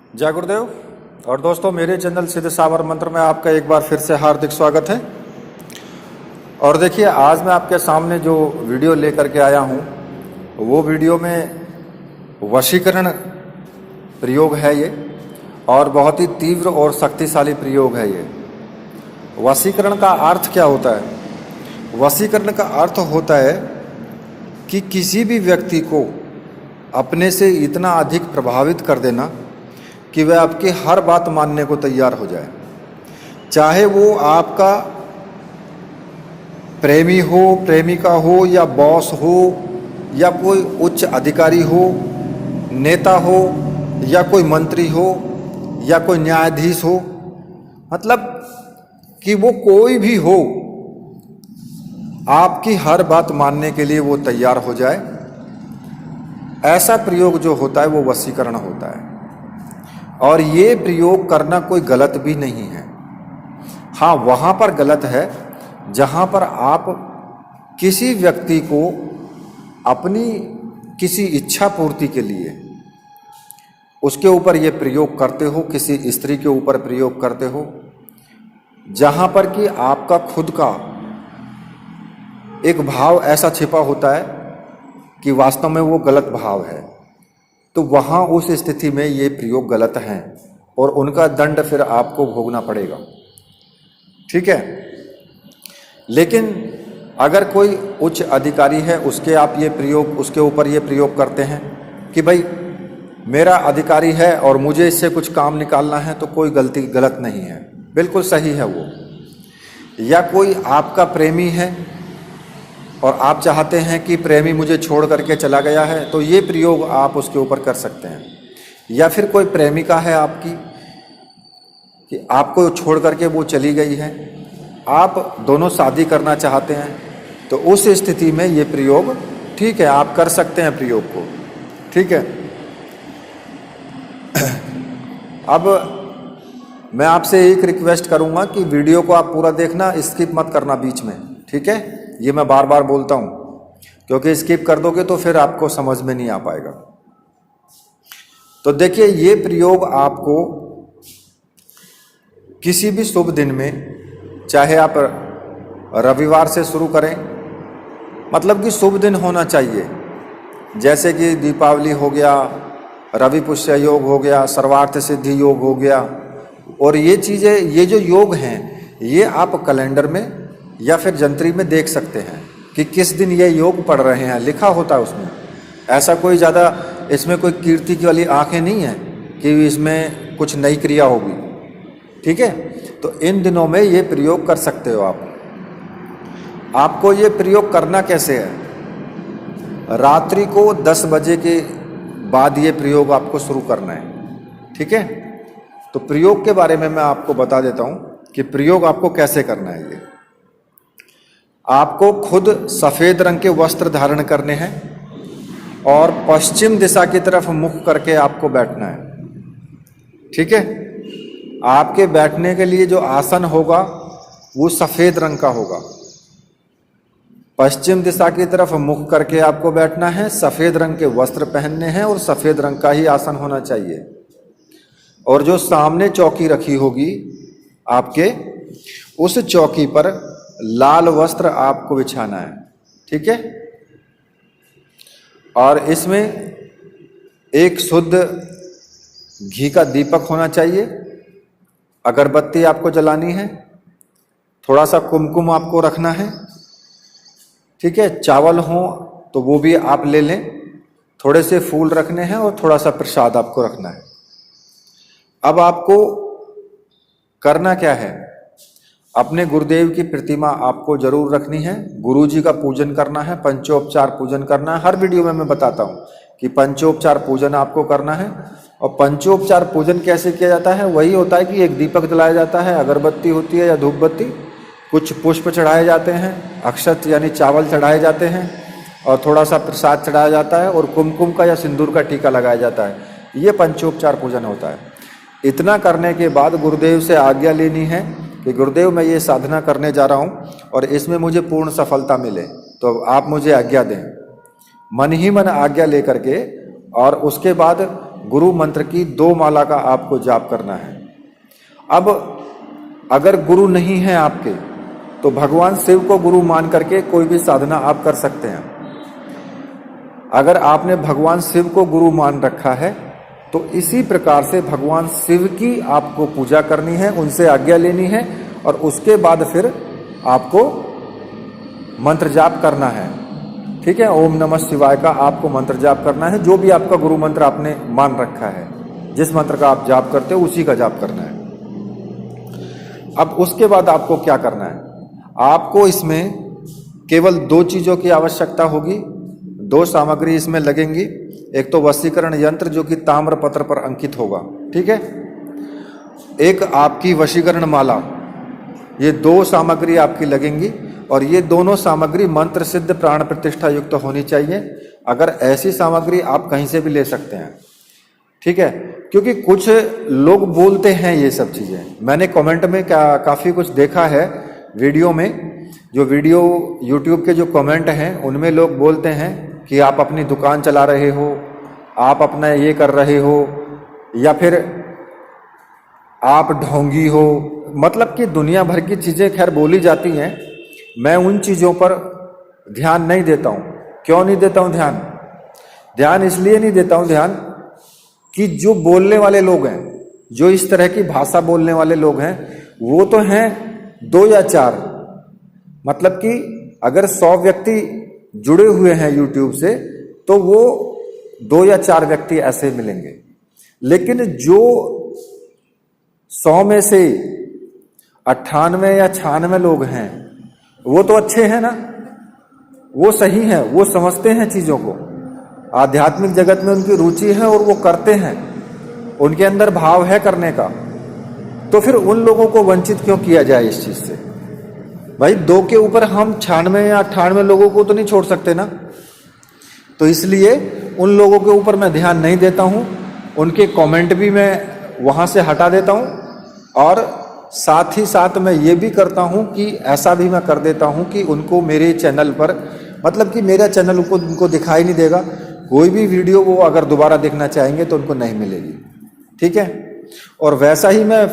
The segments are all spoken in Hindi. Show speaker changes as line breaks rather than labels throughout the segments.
जय गुरुदेव। और दोस्तों, मेरे चैनल सिद्ध सावर मंत्र में आपका एक बार फिर से हार्दिक स्वागत है। और देखिए, आज मैं आपके सामने जो वीडियो लेकर के आया हूँ वो वीडियो में वशीकरण प्रयोग है ये, और बहुत ही तीव्र और शक्तिशाली प्रयोग है ये। वशीकरण का अर्थ क्या होता है? वशीकरण का अर्थ होता है कि किसी भी व्यक्ति को अपने से इतना अधिक प्रभावित कर देना कि वह आपकी हर बात मानने को तैयार हो जाए, चाहे वो आपका प्रेमी हो, प्रेमिका हो, या बॉस हो, या कोई उच्च अधिकारी हो, नेता हो, या कोई मंत्री हो, या कोई न्यायाधीश हो। मतलब कि वो कोई भी हो, आपकी हर बात मानने के लिए वो तैयार हो जाए। ऐसा प्रयोग जो होता है वो वशीकरण होता है। और ये प्रयोग करना कोई गलत भी नहीं है। हाँ, वहाँ पर गलत है जहाँ पर आप किसी व्यक्ति को अपनी किसी इच्छा पूर्ति के लिए उसके ऊपर ये प्रयोग करते हो, किसी स्त्री के ऊपर प्रयोग करते हो, जहाँ पर कि आपका खुद का एक भाव ऐसा छिपा होता है कि वास्तव में वो गलत भाव है। तो वहाँ उस स्थिति में ये प्रयोग गलत हैं और उनका दंड फिर आपको भोगना पड़ेगा। ठीक है। लेकिन अगर कोई उच्च अधिकारी है, उसके ऊपर ये प्रयोग करते हैं कि भाई मेरा अधिकारी है और मुझे इससे कुछ काम निकालना है, तो कोई गलत नहीं है, बिल्कुल सही है वो। या कोई आपका प्रेमी है और आप चाहते हैं कि प्रेमी मुझे छोड़ करके चला गया है, तो ये प्रयोग आप उसके ऊपर कर सकते हैं। या फिर कोई प्रेमिका है आपकी कि आपको छोड़ करके वो चली गई है, आप दोनों शादी करना चाहते हैं, तो उस स्थिति में ये प्रयोग ठीक है, आप कर सकते हैं प्रयोग को। ठीक है। अब मैं आपसे एक रिक्वेस्ट करूंगा कि वीडियो को आप पूरा देखना, स्किप मत करना बीच में। ठीक है। ये मैं बार बार बोलता हूँ, क्योंकि स्किप कर दोगे तो फिर आपको समझ में नहीं आ पाएगा। तो देखिए, ये प्रयोग आपको किसी भी शुभ दिन में, चाहे आप रविवार से शुरू करें, मतलब कि शुभ दिन होना चाहिए, जैसे कि दीपावली हो गया, रवि पुष्य योग हो गया, सर्वार्थ सिद्धि योग हो गया। और ये चीज़ें, ये जो योग हैं, ये आप कैलेंडर में या फिर जंत्री में देख सकते हैं कि किस दिन ये योग पढ़ रहे हैं, लिखा होता है उसमें। ऐसा कोई ज़्यादा इसमें कोई कीर्ति की वाली आंखें नहीं है कि इसमें कुछ नई क्रिया होगी। ठीक है। तो इन दिनों में ये प्रयोग कर सकते हो आप। आपको ये प्रयोग करना कैसे है? रात्रि को 10 बजे के बाद ये प्रयोग आपको शुरू करना है। ठीक है। तो प्रयोग के बारे में मैं आपको बता देता हूँ कि प्रयोग आपको कैसे करना है। ये आपको खुद सफ़ेद रंग के वस्त्र धारण करने हैं और पश्चिम दिशा की तरफ मुख करके आपको बैठना है। ठीक है। आपके बैठने के लिए जो आसन होगा वो सफ़ेद रंग का होगा। पश्चिम दिशा की तरफ मुख करके आपको बैठना है, सफ़ेद रंग के वस्त्र पहनने हैं और सफ़ेद रंग का ही आसन होना चाहिए। और जो सामने चौकी रखी होगी आपके, उस चौकी पर लाल वस्त्र आपको बिछाना है। ठीक है। और इसमें एक शुद्ध घी का दीपक होना चाहिए, अगरबत्ती आपको जलानी है, थोड़ा सा कुमकुम आपको रखना है। ठीक है। चावल हो तो वो भी आप ले लें, थोड़े से फूल रखने हैं और थोड़ा सा प्रसाद आपको रखना है। अब आपको करना क्या है? अपने गुरुदेव की प्रतिमा आपको जरूर रखनी है, गुरुजी का पूजन करना है, पंचोपचार पूजन करना है। हर वीडियो में मैं बताता हूँ कि पंचोपचार पूजन आपको करना है। और पंचोपचार पूजन कैसे किया जाता है? वही होता है कि एक दीपक जलाया जाता है, अगरबत्ती होती है या धूप बत्ती, कुछ पुष्प चढ़ाए जाते हैं, अक्षत यानी चावल चढ़ाए जाते हैं, और थोड़ा सा प्रसाद चढ़ाया जाता है, और कुमकुम का या सिंदूर का टीका लगाया जाता है। ये पंचोपचार पूजन होता है। इतना करने के बाद गुरुदेव से आज्ञा लेनी है कि गुरुदेव, मैं ये साधना करने जा रहा हूँ और इसमें मुझे पूर्ण सफलता मिले, तो आप मुझे आज्ञा दें। मन ही मन आज्ञा लेकर के, और उसके बाद गुरु मंत्र की 2 माला का आपको जाप करना है। अब अगर गुरु नहीं है आपके तो भगवान शिव को गुरु मान करके कोई भी साधना आप कर सकते हैं। अगर आपने भगवान शिव को गुरु मान रखा है तो इसी प्रकार से भगवान शिव की आपको पूजा करनी है, उनसे आज्ञा लेनी है और उसके बाद फिर आपको मंत्र जाप करना है। ठीक है, ओम नमः शिवाय का आपको मंत्र जाप करना है। जो भी आपका गुरु मंत्र आपने मान रखा है, जिस मंत्र का आप जाप करते हो उसी का जाप करना है। अब उसके बाद आपको क्या करना है, आपको इसमें केवल 2 चीजों की आवश्यकता होगी, 2 सामग्री इसमें लगेंगी। एक तो वशीकरण यंत्र जो कि ताम्र पत्र पर अंकित होगा, ठीक है, एक आपकी वशीकरण माला, ये 2 सामग्री आपकी लगेंगी और ये दोनों सामग्री मंत्र सिद्ध प्राण प्रतिष्ठा युक्त होनी चाहिए। अगर ऐसी सामग्री आप कहीं से भी ले सकते हैं, ठीक है, क्योंकि कुछ लोग बोलते हैं ये सब चीजें, मैंने कमेंट में काफी कुछ देखा है वीडियो में, जो वीडियो यूट्यूब के जो कमेंट हैं उनमें लोग बोलते हैं कि आप अपनी दुकान चला रहे हो, आप अपना ये कर रहे हो, या फिर आप ढोंगी हो, मतलब कि दुनिया भर की चीजें खैर बोली जाती हैं। मैं उन चीजों पर ध्यान नहीं देता हूं। क्यों नहीं देता हूं ध्यान? ध्यान इसलिए नहीं देता हूं ध्यान कि जो बोलने वाले लोग हैं, जो इस तरह की भाषा बोलने वाले लोग हैं, वो तो हैं 2 या 4, मतलब कि अगर 100 व्यक्ति जुड़े हुए हैं यूट्यूब से तो वो 2 या 4 व्यक्ति ऐसे मिलेंगे। लेकिन जो 100 में से 98 या 96 लोग हैं वो तो अच्छे हैं ना, वो सही हैं, वो समझते हैं चीजों को, आध्यात्मिक जगत में उनकी रुचि है और वो करते हैं, उनके अंदर भाव है करने का। तो फिर उन लोगों को वंचित क्यों किया जाए इस चीज से? भाई 2 के ऊपर हम 96 या 98 लोगों को तो नहीं छोड़ सकते ना। तो इसलिए उन लोगों के ऊपर मैं ध्यान नहीं देता हूं, उनके कमेंट भी मैं वहां से हटा देता हूं और साथ ही साथ मैं ये भी करता हूं कि ऐसा भी मैं कर देता हूं कि उनको मेरे चैनल पर, मतलब कि मेरा चैनल उनको दिखाई नहीं देगा, कोई भी वीडियो वो अगर दोबारा देखना चाहेंगे तो उनको नहीं मिलेगी। ठीक है, और वैसा ही मैं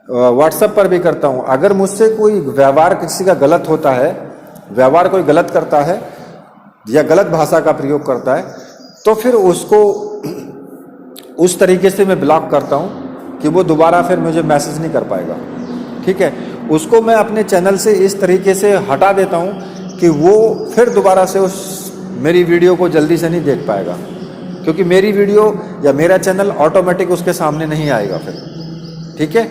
व्हाट्सएप पर भी करता हूं। अगर मुझसे कोई व्यवहार किसी का गलत होता है, व्यवहार कोई गलत करता है या गलत भाषा का प्रयोग करता है, तो फिर उसको उस तरीके से मैं ब्लॉक करता हूं कि वो दोबारा फिर मुझे मैसेज नहीं कर पाएगा। ठीक है, उसको मैं अपने चैनल से इस तरीके से हटा देता हूं कि वो फिर दोबारा से उस मेरी वीडियो को जल्दी से नहीं देख पाएगा, क्योंकि मेरी वीडियो या मेरा चैनल ऑटोमेटिक उसके सामने नहीं आएगा फिर। ठीक है,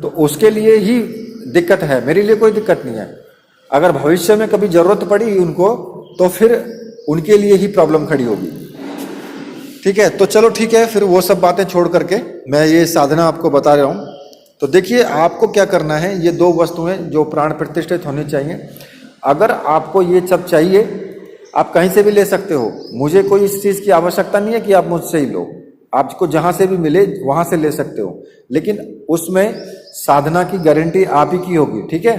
तो उसके लिए ही दिक्कत है, मेरे लिए कोई दिक्कत नहीं है। अगर भविष्य में कभी जरूरत पड़ी उनको तो फिर उनके लिए ही प्रॉब्लम खड़ी होगी। ठीक है, तो चलो ठीक है, फिर वो सब बातें छोड़ करके मैं ये साधना आपको बता रहा हूं। तो देखिए आपको क्या करना है, ये 2 वस्तुएं जो प्राण प्रतिष्ठित होनी चाहिए। अगर आपको ये सब चाहिए आप कहीं से भी ले सकते हो, मुझे कोई इस चीज की आवश्यकता नहीं है कि आप मुझसे ही लो, आपको जहां से भी मिले वहां से ले सकते हो, लेकिन उसमें साधना की गारंटी आप ही की होगी। ठीक है,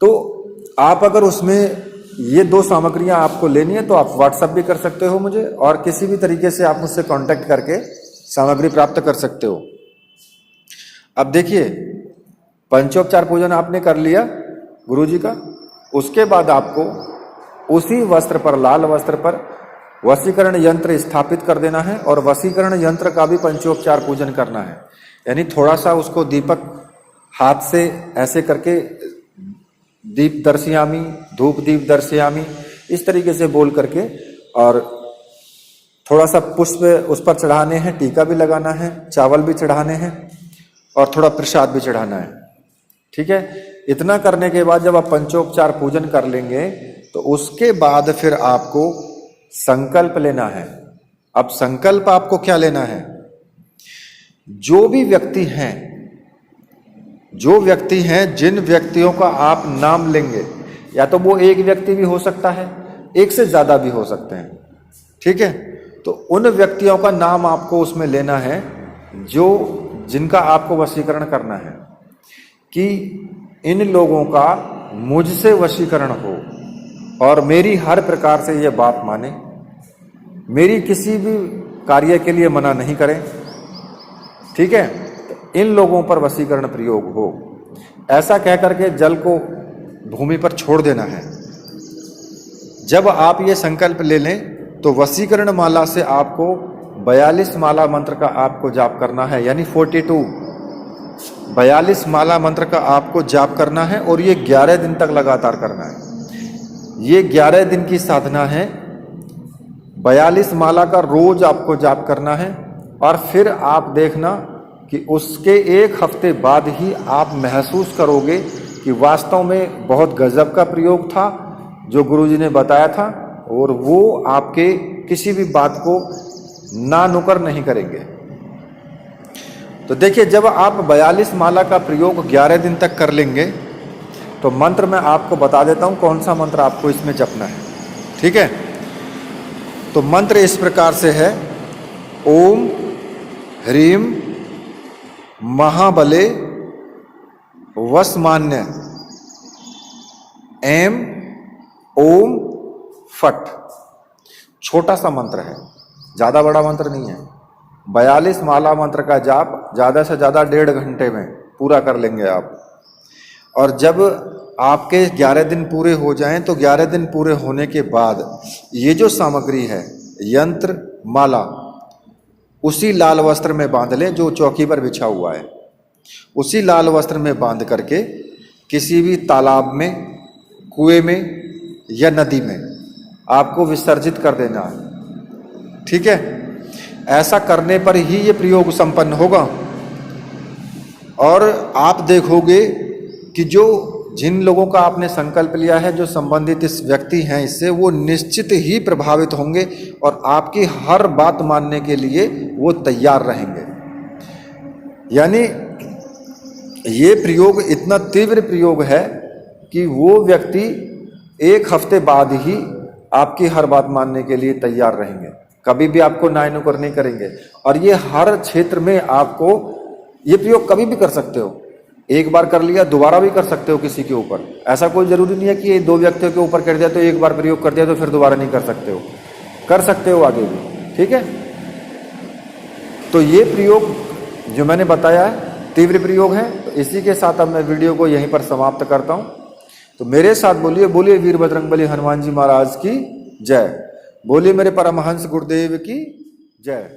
तो आप अगर उसमें ये 2 सामग्रियां आपको लेनी है तो आप व्हाट्सएप भी कर सकते हो मुझे, और किसी भी तरीके से आप मुझसे कांटेक्ट करके सामग्री प्राप्त कर सकते हो। अब देखिए, पंचोपचार पूजन आपने कर लिया गुरुजी का, उसके बाद आपको उसी वस्त्र पर, लाल वस्त्र पर वशीकरण यंत्र स्थापित कर देना है और वशीकरण यंत्र का भी पंचोपचार पूजन करना है। यानी थोड़ा सा उसको दीपक हाथ से ऐसे करके दीप दर्शयामी, धूप दीप दर्शयामी, इस तरीके से बोल करके, और थोड़ा सा पुष्प उस पर चढ़ाने हैं, टीका भी लगाना है, चावल भी चढ़ाने हैं और थोड़ा प्रसाद भी चढ़ाना है। ठीक है, इतना करने के बाद जब आप पंचोपचार पूजन कर लेंगे तो उसके बाद फिर आपको संकल्प लेना है। अब संकल्प आपको क्या लेना है, जो भी व्यक्ति हैं, जो व्यक्ति हैं, जिन व्यक्तियों का आप नाम लेंगे, या तो वो एक व्यक्ति भी हो सकता है, एक से ज्यादा भी हो सकते हैं। ठीक है, तो उन व्यक्तियों का नाम आपको उसमें लेना है जो जिनका आपको वशीकरण करना है, कि इन लोगों का मुझसे वशीकरण हो और मेरी हर प्रकार से ये बात माने, मेरी किसी भी कार्य के लिए मना नहीं करें, ठीक है। तो इन लोगों पर वशीकरण प्रयोग हो, ऐसा कह करके जल को भूमि पर छोड़ देना है। जब आप ये संकल्प ले लें तो वशीकरण माला से आपको 42 माला मंत्र का आपको जाप करना है, यानी 42 माला मंत्र का आपको जाप करना है, और ये 11 दिन तक लगातार करना है। ये 11 दिन की साधना है। 42 माला का रोज आपको जाप करना है, और फिर आप देखना कि उसके 1 हफ्ते बाद ही आप महसूस करोगे कि वास्तव में बहुत गजब का प्रयोग था जो गुरुजी ने बताया था, और वो आपके किसी भी बात को ना नुकर नहीं करेंगे। तो देखिए, जब आप 42 माला का प्रयोग 11 दिन तक कर लेंगे तो मंत्र मैं आपको बता देता हूँ कौन सा मंत्र आपको इसमें जपना है, ठीक है। तो मंत्र इस प्रकार से है, ओम ह्रीम महाबले वसमान्य एम ओम फट। छोटा सा मंत्र है, ज़्यादा बड़ा मंत्र नहीं है। 42 माला मंत्र का जाप ज़्यादा से ज़्यादा 1.5 घंटे में पूरा कर लेंगे आप। और जब आपके 11 दिन पूरे हो जाएं तो 11 दिन पूरे होने के बाद ये जो सामग्री है, यंत्र माला, उसी लाल वस्त्र में बांध लें जो चौकी पर बिछा हुआ है। उसी लाल वस्त्र में बांध करके किसी भी तालाब में, कुएं में या नदी में आपको विसर्जित कर देना है, ठीक है। ऐसा करने पर ही ये प्रयोग संपन्न होगा। और आप देखोगे कि जिन लोगों का आपने संकल्प लिया है, जो संबंधित इस व्यक्ति हैं इससे, वो निश्चित ही प्रभावित होंगे और आपकी हर बात मानने के लिए वो तैयार रहेंगे। यानी ये प्रयोग इतना तीव्र प्रयोग है कि वो व्यक्ति 1 हफ्ते बाद ही आपकी हर बात मानने के लिए तैयार रहेंगे, कभी भी आपको नायनुकर नहीं करेंगे। और ये हर क्षेत्र में आपको ये प्रयोग कभी भी कर सकते हो। एक बार कर लिया, दोबारा भी कर सकते हो किसी के ऊपर। ऐसा कोई जरूरी नहीं है कि ये 2 व्यक्तियों के ऊपर कर दिया तो एक बार प्रयोग कर दिया तो फिर दोबारा नहीं कर सकते हो, कर सकते हो आगे भी, ठीक है। तो ये प्रयोग जो मैंने बताया है तीव्र प्रयोग है। तो इसी के साथ अब मैं वीडियो को यहीं पर समाप्त करता हूँ। तो मेरे साथ बोलिए, बोलिए वीर बजरंगबली हनुमान जी महाराज की जय, बोलिए मेरे परमहंस गुरुदेव की जय।